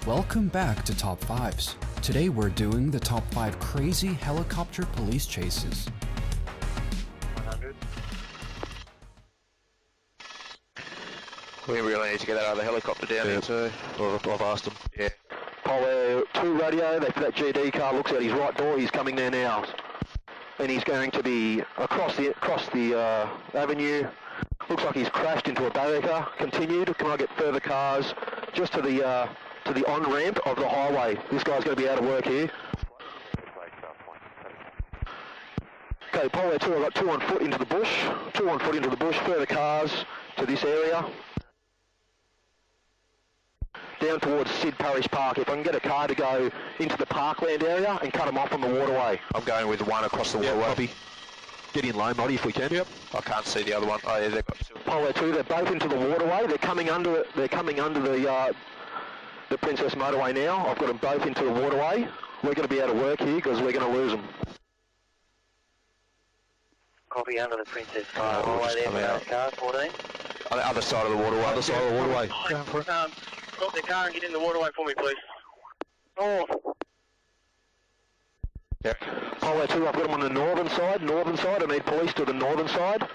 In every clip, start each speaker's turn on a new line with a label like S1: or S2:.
S1: Welcome back to Top 5s. Today we're doing the top 5 crazy helicopter police chases.
S2: 100.
S3: We really need to get that other helicopter down here too. I've asked them. Yeah.
S4: Polo 2 radio, that GD car looks at his right door, he's coming there now. And he's going to be across the avenue. Looks like he's crashed into a barrier. Continued. Can I get further cars just to the on-ramp of the highway? This guy's going to be out of work here. Okay, Polo 2, I've got 2 on foot into the bush. 2 on foot into the bush. Further cars to this area. Down towards Sid Parish Park. If I can get a car to go into the parkland area and cut them off on the waterway.
S3: I'm going with one across the waterway.
S4: Copy. Get in low, Noddy, if we can.
S3: Yep. I can't see the other one. Oh yeah, they've got 2.
S4: Polo 2, they're both into the waterway. They're coming under it. They're coming under the Princess Motorway now. I've got them both into the waterway. We're going to be out of work here because we're going to lose them.
S2: Copy, under the Princess Highway there for those cars, 14.
S3: On the other side of the waterway.
S4: Other side of the waterway.
S2: Going for it. Stop the car and get in the waterway for me, please. North.
S3: Yep.
S4: Polo 2, I've got them on the northern side. I need police to the northern side.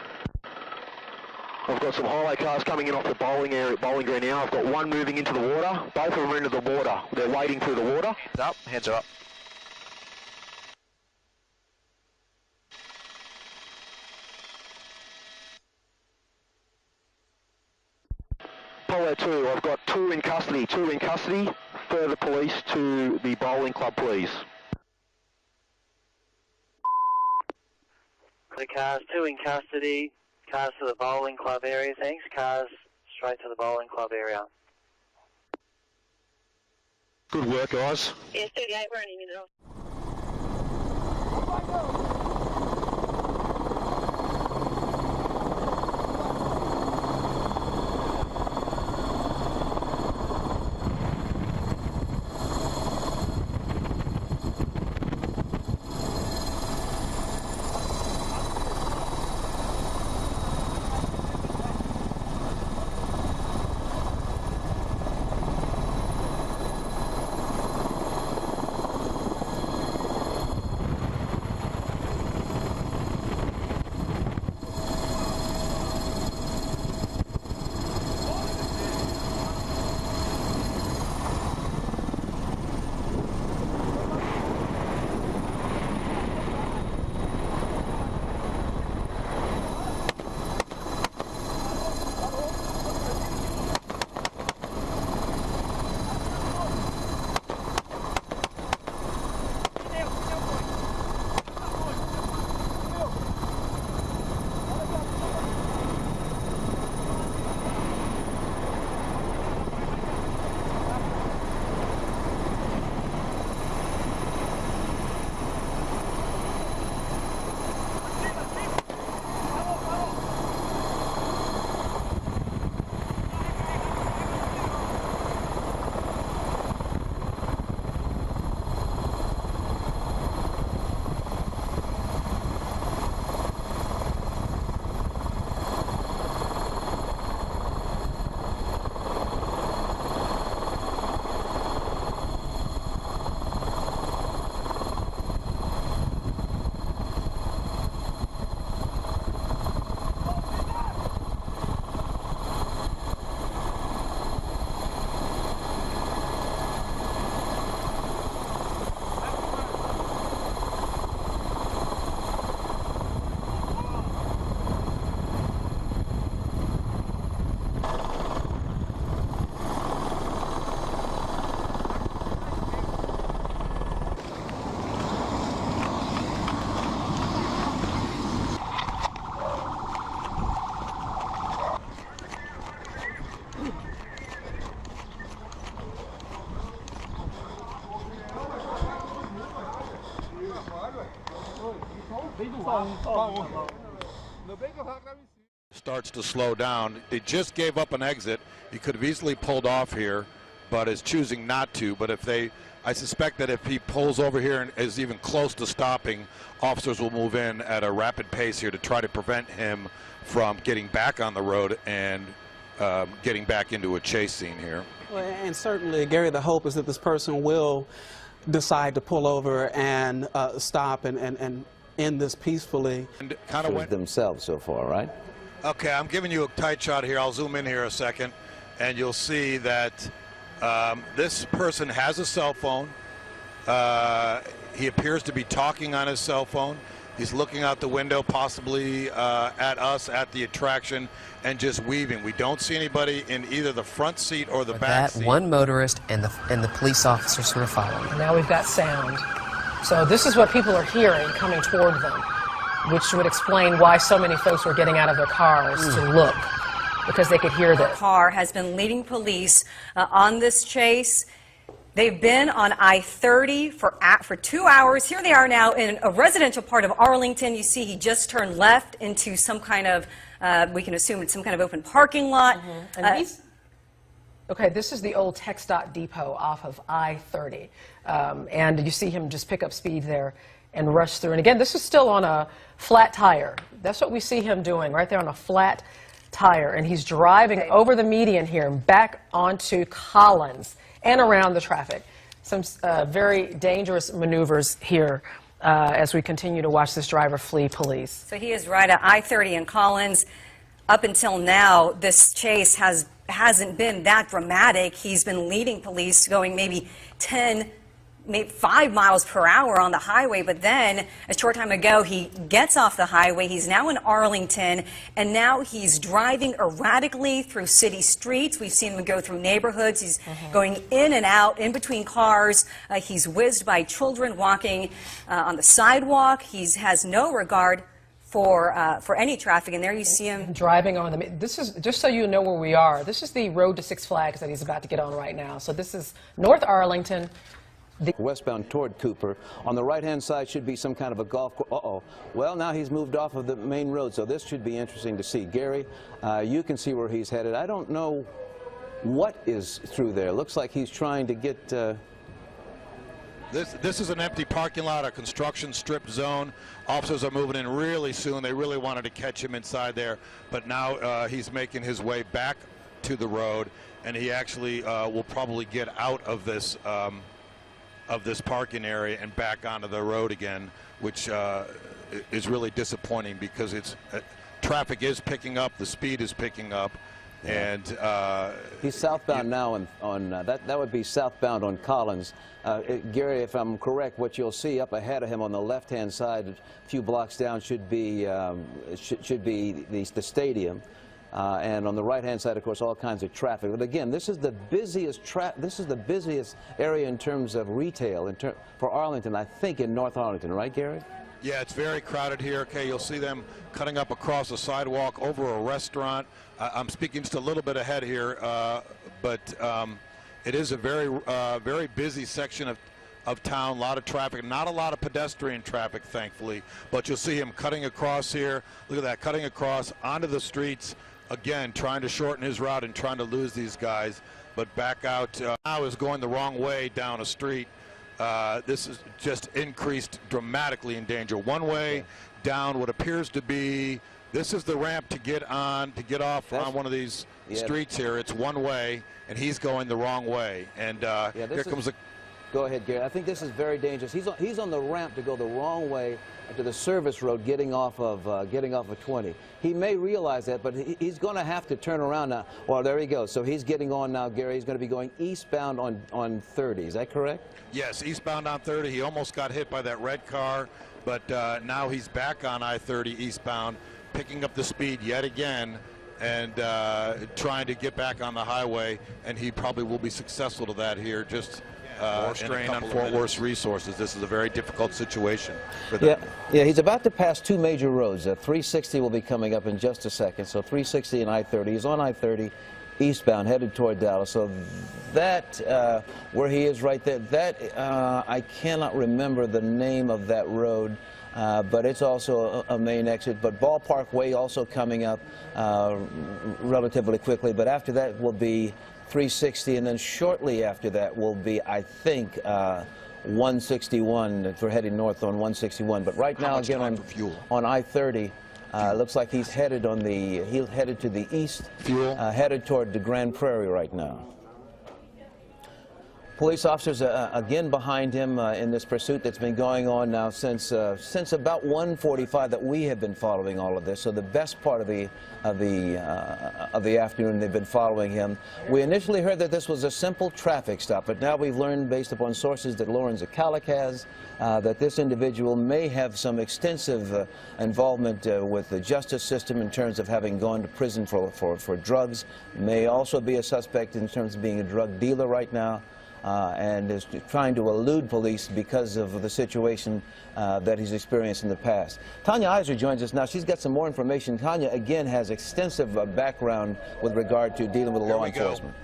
S4: I've got some highway cars coming in off the bowling green now. I've got one moving into the water. Both of them are into the water. They're wading through the water.
S3: Hands up. Hands are up.
S4: Polo 2, I've got 2 in custody. Further police to the bowling club, please.
S2: The cars, 2 in custody. Cars to the bowling club area, thanks. Cars straight to the bowling club area.
S4: Good work, guys.
S5: Yes, 38, we're only a minute off.
S6: Starts to slow down. They just gave up an exit. He could have easily pulled off here, but is choosing not to. But if they, I suspect that if he pulls over here and is even close to stopping, officers will move in at a rapid pace here to try to prevent him from getting back on the road and getting back into a chase scene here.
S7: Well, and certainly, Gary, the hope is that this person will decide to pull over and stop and end this peacefully.
S6: And kind of went
S8: themselves so far, right?
S6: Okay, I'm giving you a tight shot here. I'll zoom in here a second, and you'll see that this person has a cell phone. He appears to be talking on his cell phone. He's looking out the window, possibly at us at the attraction, and just weaving. We don't see anybody in either the front seat or the back seat.
S9: One motorist and the police officer sort of following.
S10: Now we've got sound. So this is what people are hearing coming toward them, which would explain why so many folks were getting out of their cars to look, because they could hear this.
S5: The car has been leading police on this chase. They've been on I-30 for 2 hours. Here they are now in a residential part of Arlington. You see he just turned left into some kind of, we can assume it's some kind of open parking lot.
S10: And okay, this is the old TxDOT depot off of I-30. And you see him just pick up speed there and rush through. And again, this is still on a flat tire. That's what we see him doing right there on a flat tire. And he's driving over the median here and back onto Collins and around the traffic. Some very dangerous maneuvers here as we continue to watch this driver flee police.
S5: So he is right at I-30 in Collins. Up until now, this chase hasn't been that dramatic. He's been leading police going maybe 5 miles per hour on the highway, but then a short time ago he gets off the highway. He's now in Arlington, and now he's driving erratically through city streets. We've seen him go through neighborhoods. He's going in and out, in between cars. He's whizzed by children walking on the sidewalk. He has no regard for any traffic, and there you see him
S10: driving on the. This is just so you know where we are. This is the road to Six Flags that he's about to get on right now. So this is North Arlington.
S8: Westbound toward Cooper. On the right-hand side should be some kind of a golf course. Uh-oh. Well, now he's moved off of the main road, so this should be interesting to see. Gary, you can see where he's headed. I don't know what is through there. Looks like he's trying to get...
S6: This is an empty parking lot, a construction strip zone. Officers are moving in really soon. They really wanted to catch him inside there, but now he's making his way back to the road, and he actually will probably get out of this parking area and back onto the road again, which is really disappointing because traffic is picking up, the speed is picking up, and
S8: he's southbound now on that would be southbound on Collins. Gary, if I'm correct, what you'll see up ahead of him on the left-hand side, a few blocks down, should be the stadium. And on the right-hand side, of course, all kinds of traffic. But again, this is the busiest area in terms of retail for Arlington, I think, in North Arlington, right, Gary?
S6: Yeah, it's very crowded here. Okay, you'll see them cutting up across the sidewalk over a restaurant. I'm speaking just a little bit ahead here, but it is a very busy section of town. A lot of traffic, not a lot of pedestrian traffic, thankfully. But you'll see him cutting across here. Look at that, cutting across onto the streets. Again, trying to shorten his route and trying to lose these guys, but back out now is going the wrong way down a street. This is just increased dramatically in danger. One way down what appears to be, this is the ramp to get off on one of these streets here. It's one way, and he's going the wrong way. And here comes the...
S8: Go ahead, Gary. I think this is very dangerous. He's on the ramp to go the wrong way to the service road, getting off of 20. He may realize that, but he's going to have to turn around now. Well, there he goes. So he's getting on now, Gary. He's going to be going eastbound on 30. Is that correct?
S6: Yes, eastbound on 30. He almost got hit by that red car, but now he's back on I-30 eastbound, picking up the speed yet again and trying to get back on the highway, and he probably will be successful to that here. Just more strain on Fort Worth's resources. This is a very difficult situation for them.
S8: Yeah, he's about to pass two major roads. 360 will be coming up in just a second. So 360 and I-30. He's on I-30 eastbound, headed toward Dallas. So that, where he is right there, that, I cannot remember the name of that road. But it's also a main exit. But Ballpark Way also coming up relatively quickly. But after that will be 360, and then shortly after that will be, I think, 161. If we're heading north on 161. But right now, again, on I-30, Looks like he's headed to the east, headed toward the Grand Prairie right now. Police officers again behind him in this pursuit that's been going on now since about 1:45 that we have been following all of this. So the best part of the afternoon they've been following him. We initially heard that this was a simple traffic stop, but now we've learned, based upon sources that Lauren Zakalik has, that this individual may have some extensive involvement with the justice system in terms of having gone to prison for drugs. May also be a suspect in terms of being a drug dealer right now. And is trying to elude police because of the situation that he's experienced in the past. Tanya Iser joins us now. She's got some more information. Tanya, again, has extensive background with regard to dealing with law enforcement.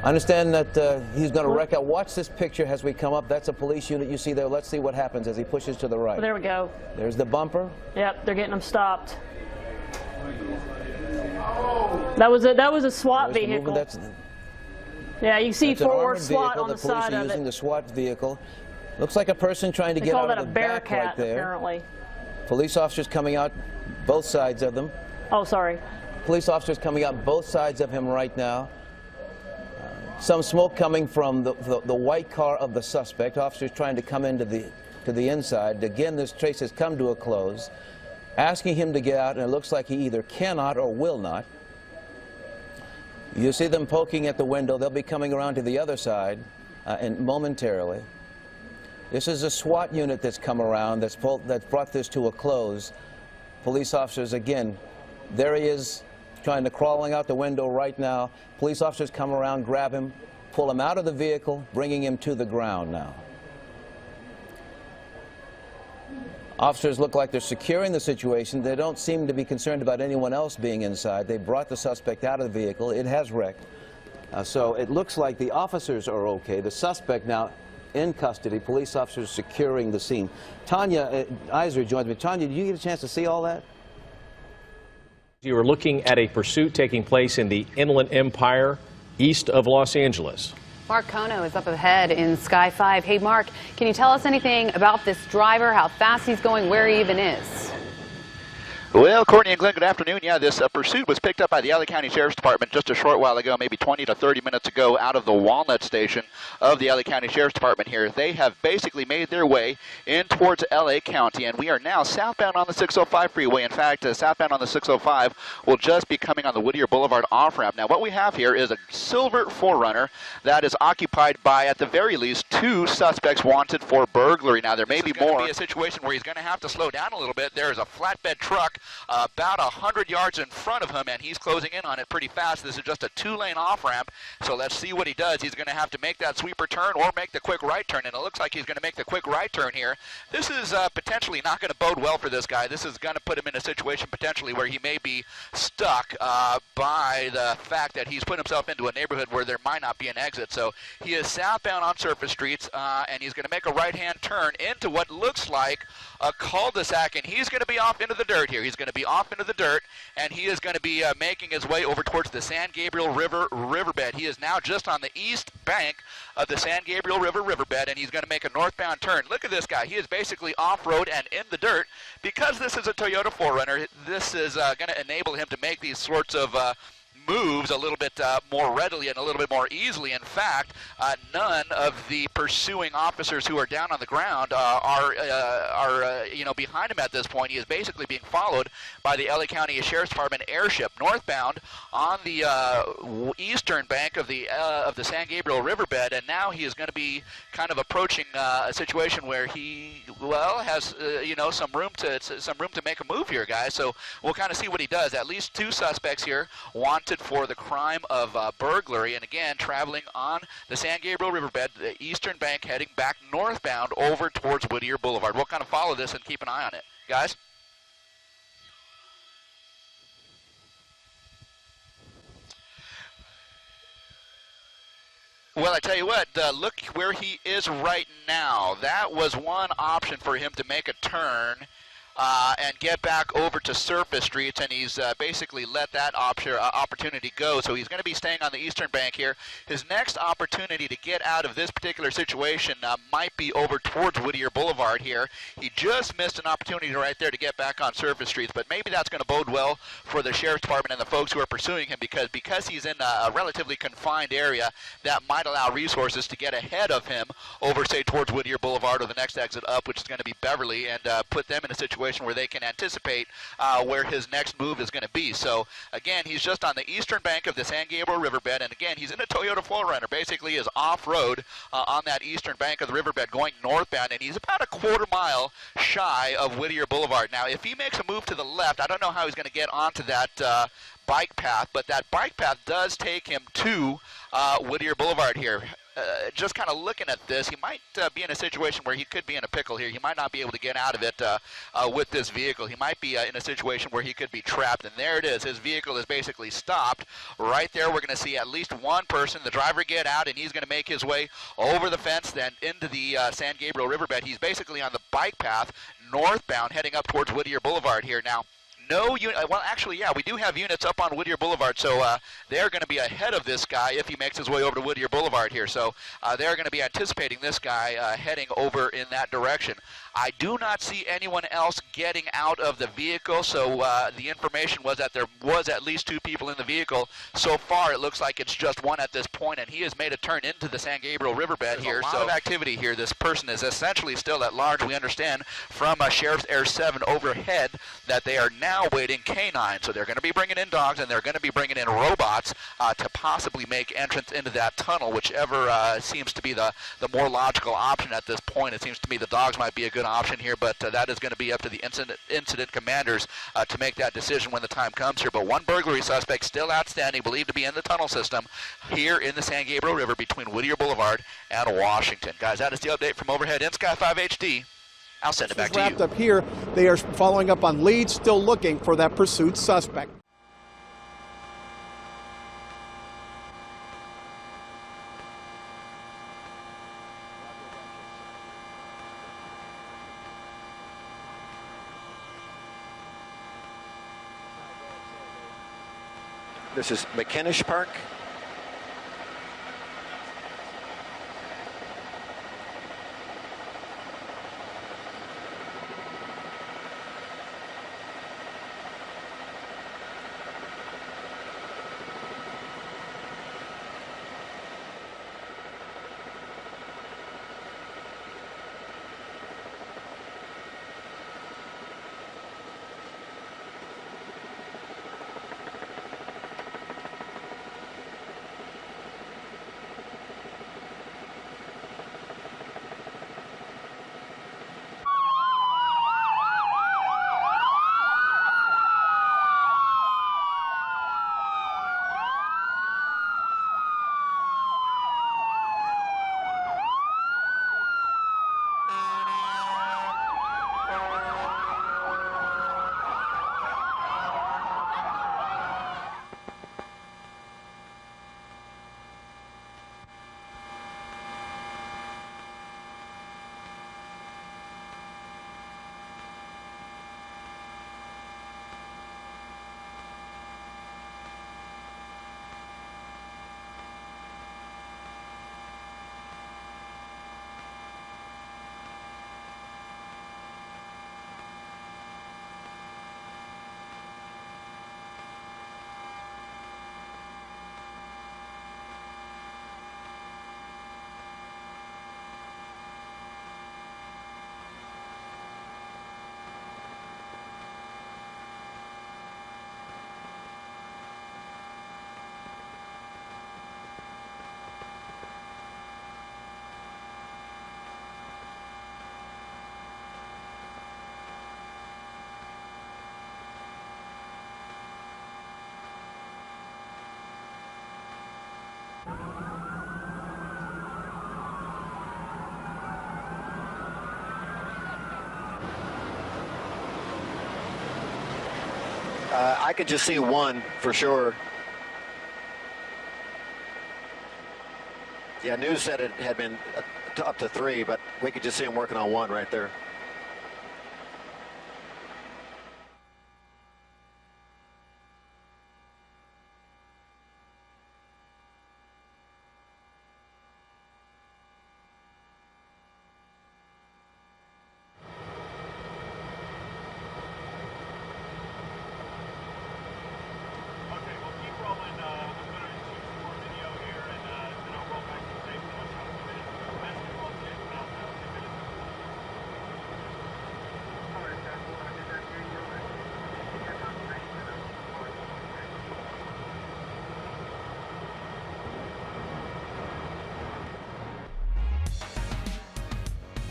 S8: I understand that he's going to wreck out. Watch this picture as we come up. That's a police unit you see there. Let's see what happens as he pushes to the right.
S11: Well, there we go.
S8: There's the bumper.
S11: Yep, they're getting him stopped. That was a SWAT vehicle. Yeah, you see forward SWAT on the side of it.
S8: Using the SWAT vehicle. Looks like a person trying to get out of the back right there.
S11: Apparently.
S8: Police officers coming out both sides of them.
S11: Oh, sorry.
S8: Police officers coming out both sides of him right now. Some smoke coming from the white car of the suspect. Officers trying to come into the inside. Again, this chase has come to a close. Asking him to get out, and it looks like he either cannot or will not. You see them poking at the window. They'll be coming around to the other side momentarily. This is a SWAT unit that's come around that's brought this to a close. Police officers, again, there he is crawling out the window right now. Police officers come around, grab him, pull him out of the vehicle, bringing him to the ground now. Officers look like they're securing the situation. They don't seem to be concerned about anyone else being inside. They brought the suspect out of the vehicle. It has wrecked. So it looks like the officers are okay. The suspect now in custody. Police officers securing the scene. Tanya Iser joins me. Tanya, did you get a chance to see all that?
S12: You were looking at a pursuit taking place in the Inland Empire east of Los Angeles.
S13: Mark Kono is up ahead in Sky 5. Hey, Mark, can you tell us anything about this driver, how fast he's going, where he even is?
S3: Well, Courtney and Glenn, good afternoon. Yeah, this pursuit was picked up by the LA County Sheriff's Department just a short while ago, maybe 20 to 30 minutes ago, out of the Walnut Station of the LA County Sheriff's Department here. They have basically made their way in towards LA County, and we are now southbound on the 605 freeway. In fact, southbound on the 605 will just be coming on the Whittier Boulevard off-ramp. Now, what we have here is a silver 4Runner that is occupied by, at the very least, 2 suspects wanted for burglary. Now, there may be more. This is going to be a situation where he's going to have to slow down a little bit. There is a flatbed truck about 100 yards in front of him, and he's closing in on it pretty fast. This is just a 2-lane off-ramp, so let's see what he does. He's going to have to make that sweeper turn or make the quick right turn, and it looks like he's going to make the quick right turn here. This is potentially not going to bode well for this guy. This is going to put him in a situation potentially where he may be stuck by the fact that he's put himself into a neighborhood where there might not be an exit. So he is southbound on surface streets, and he's going to make a right-hand turn into what looks like a cul-de-sac, and he's going to be off into the dirt here. He's going to be off into the dirt, and he is going to be making his way over towards the San Gabriel River riverbed. He is now just on the east bank of the San Gabriel River riverbed, and he's going to make a northbound turn. Look at this guy. He is basically off-road and in the dirt. Because this is a Toyota 4Runner, this is going to enable him to make these sorts of moves a little bit more readily and a little bit more easily. In fact, none of the pursuing officers who are down on the ground are behind him at this point. He is basically being followed by the LA County Sheriff's Department airship northbound on the eastern bank of the San Gabriel riverbed, and now he is going to be kind of approaching a situation where he has some room to make a move here, guys. So we'll kind of see what he does. At least 2 suspects here wanted for the crime of burglary, and again traveling on the San Gabriel riverbed, the eastern bank, heading back northbound over towards Whittier Boulevard. We'll kind of follow this and keep an eye on it, guys. Well, I tell you what, look where he is right now. That was one option for him to make a turn and get back over to surface streets, and he's basically let that opportunity go. So he's going to be staying on the eastern bank here. His next opportunity to get out of this particular situation might be over towards Whittier Boulevard here. He just missed an opportunity right there to get back on surface streets, but maybe that's going to bode well for the Sheriff's Department and the folks who are pursuing him, because he's in a relatively confined area, that might allow resources to get ahead of him over, say, towards Whittier Boulevard or the next exit up, which is going to be Beverly, and put them in a situation where they can anticipate where his next move is going to be. So again, he's just on the eastern bank of the San Gabriel riverbed, and again, he's in a Toyota 4Runner, basically is off-road on that eastern bank of the riverbed going northbound, and he's about a quarter mile shy of Whittier Boulevard. Now, if he makes a move to the left, I don't know how he's going to get onto that bike path, but that bike path does take him to Whittier Boulevard here. Just kind of looking at this, he might be in a situation where he could be in a pickle here. He might not be able to get out of it with this vehicle. He might be in a situation where he could be trapped, and there it is. His vehicle is basically stopped. Right there, we're going to see at least one person, the driver, get out, and he's going to make his way over the fence, then into the San Gabriel riverbed. He's basically on the bike path northbound, heading up towards Whittier Boulevard here. Now, no unit, well, actually, yeah, we do have units up on Whittier Boulevard, so they're going to be ahead of this guy if he makes his way over to Whittier Boulevard here. So they're going to be anticipating this guy heading over in that direction. I do not see anyone else getting out of the vehicle, so the information was that there was at least two people in the vehicle. So far, it looks like it's just one at this point, and he has made a turn into the San Gabriel riverbed here. So a lot of activity here. This person is essentially still at large. We understand from Sheriff's Air 7 overhead that they are now waiting canines. So they're going to be bringing in dogs, and they're going to be bringing in robots to possibly make entrance into that tunnel, whichever seems to be the more logical option at this point. It seems to me the dogs might be a good option here, but that is going to be up to the incident commanders to make that decision when the time comes here. But one burglary suspect still outstanding, believed to be in the tunnel system here in the San Gabriel River between Whittier Boulevard and Washington. Guys, that is the update from overhead in Sky 5 HD. I'll send it back to you.
S14: Wrapped up here. They are following up on leads, still looking for that pursuit suspect.
S15: This is McKinnish Park. I could just see one for sure. Yeah, news said it had been up to three, but we could just see him working on one right there.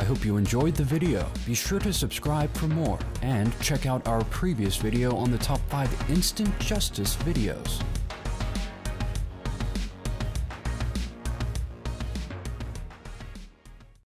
S1: I hope you enjoyed the video. Be sure to subscribe for more and check out our previous video on the top 5 instant justice videos.